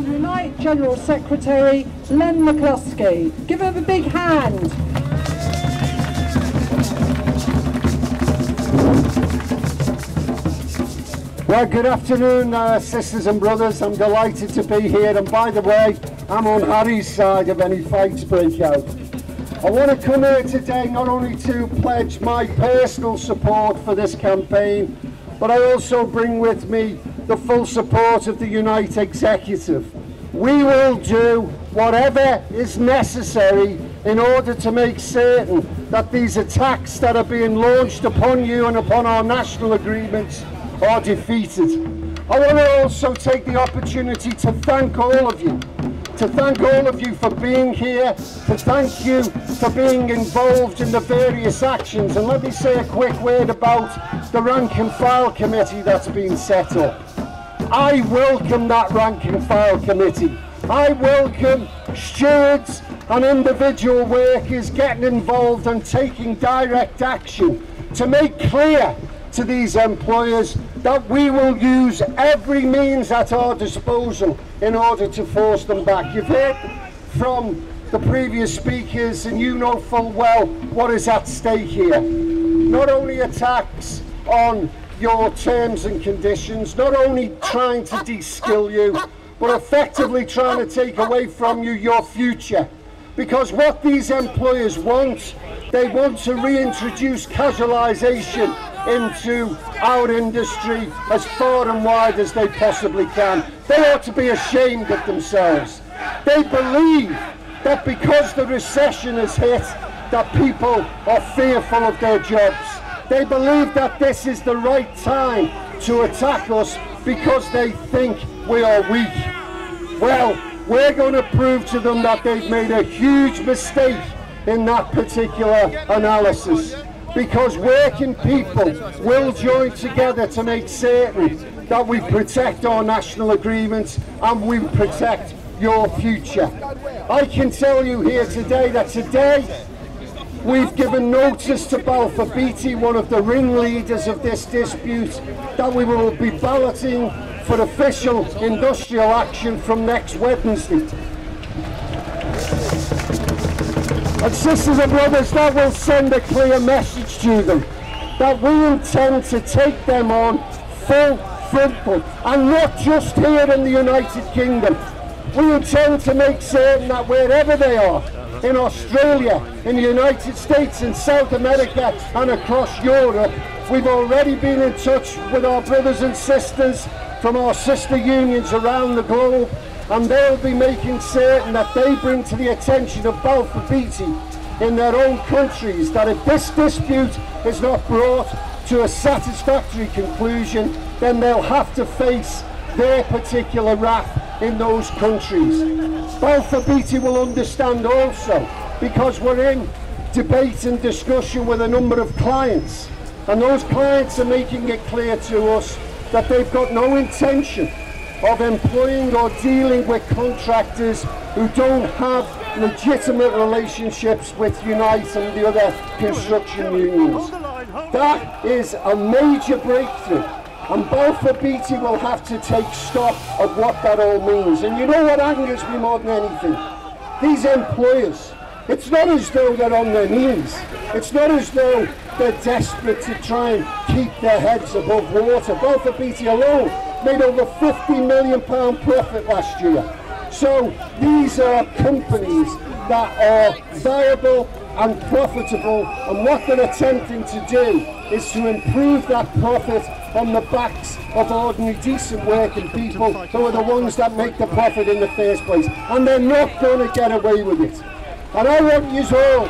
Unite General Secretary Len McCluskey. Give him a big hand. Well, good afternoon, sisters and brothers. I'm delighted to be here, and by the way, I'm on Harry's side if any fights break out. I want to come here today not only to pledge my personal support for this campaign, but I also bring with me the full support of the Unite Executive. We will do whatever is necessary in order to make certain that these attacks that are being launched upon you and upon our national agreements are defeated. I want to also take the opportunity to thank all of you. To thank all of you for being here, to thank you for being involved in the various actions. And let me say a quick word about the rank and file committee that's been set up. I welcome that rank and file committee. I welcome stewards and individual workers getting involved and taking direct action to make clear to these employers that we will use every means at our disposal in order to force them back. You've heard from the previous speakers and you know full well what is at stake here. Not only attacks on your terms and conditions, not only trying to de-skill you, but effectively trying to take away from you your future. Because what these employers want, they want to reintroduce casualisation into our industry as far and wide as they possibly can. They ought to be ashamed of themselves. They believe that because the recession has hit, that people are fearful of their jobs. They believe that this is the right time to attack us because they think we are weak. Well, we're going to prove to them that they've made a huge mistake in that particular analysis. Because working people will join together to make certain that we protect our national agreements and we protect your future. I can tell you here today that today we've given notice to Balfour Beatty, one of the ringleaders of this dispute, that we will be balloting for official industrial action from next Wednesday. And sisters and brothers, that will send a clear message to them that we intend to take them on full frontal, and not just here in the United Kingdom. We intend to make certain that wherever they are, in Australia, in the United States, in South America and across Europe, we've already been in touch with our brothers and sisters from our sister unions around the globe, and they'll be making certain that they bring to the attention of Balfour Beatty in their own countries that if this dispute is not brought to a satisfactory conclusion, then they'll have to face their particular wrath in those countries. Balfour Beatty will understand also, because we're in debate and discussion with a number of clients, and those clients are making it clear to us that they've got no intention of employing or dealing with contractors who don't have legitimate relationships with Unite and the other construction unions. That is a major breakthrough, and Balfour Beatty will have to take stock of what that all means. And you know what angers me more than anything? These employers, it's not as though they're on their knees. It's not as though they're desperate to try and keep their heads above water. Balfour Beatty alone made over £50 million profit last year. So these are companies that are viable and profitable, and what they're attempting to do is to improve that profit on the backs of ordinary decent working people who are the ones that make the profit in the first place, and they're not going to get away with it. And I want you all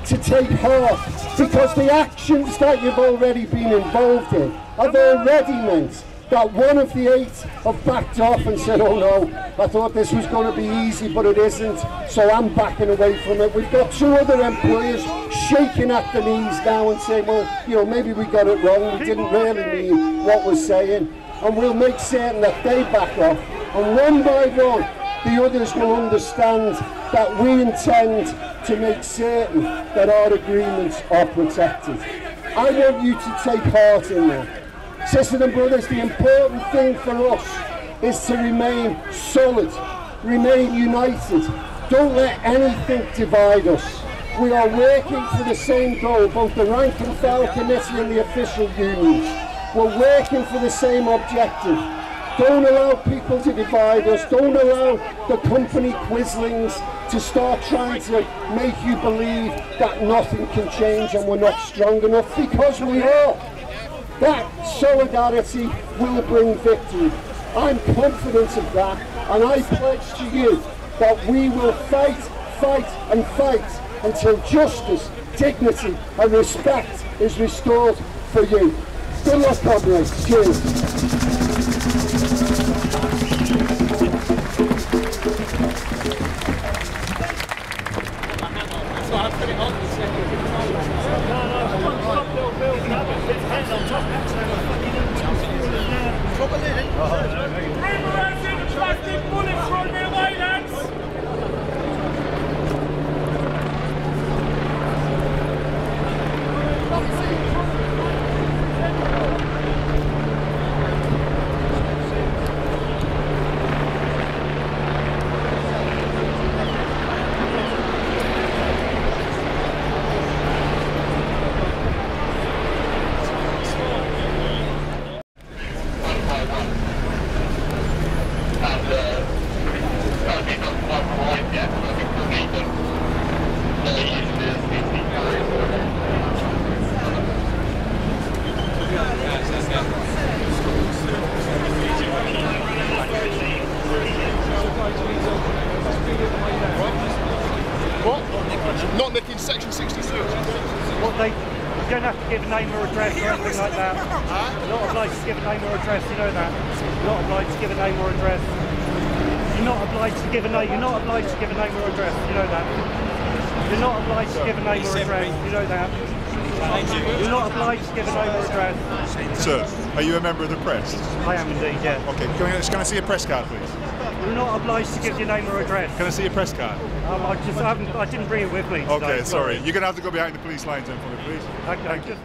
to take heart, because the actions that you've already been involved in have already meant that one of the 8 have backed off and said, oh no, I thought this was going to be easy, but it isn't, so I'm backing away from it. We've got 2 other employers shaking at the knees now and saying, well, you know, maybe we got it wrong, we didn't really mean what we're saying, and we'll make certain that they back off. And one by one, the others will understand that we intend to make certain that our agreements are protected. I want you to take heart in that. Sisters and brothers, the important thing for us is to remain solid remain united. Don't let anything divide us. We are working for the same goal, both the rank and file committee and the official unions. We're working for the same objective. Don't allow people to divide us. Don't allow the company quislings to start trying to make you believe that nothing can change and we're not strong enough, because we are. That solidarity will bring victory. I'm confident of that, and I pledge to you that we will fight, fight and fight until justice, dignity and respect is restored for you. Good luck, comrades. Cheers. Not nicking section 62. What you don't have to give a name or address or anything like that. You're not obliged to give a name or address, you know that. You're not obliged to give a name or address. You're not obliged to give a name. You're not obliged to give a name or address, you know that. You're not obliged to give a name or address, you know that. You're not obliged to give a name or address. Sir, are you a member of the press? I am indeed, yeah. Okay, can I see a press card, please? You're not obliged to give your name or address. Can I see a press card? I didn't bring it with me today. Okay, sorry. You're going to have to go behind the police lines then for me, please. Okay, just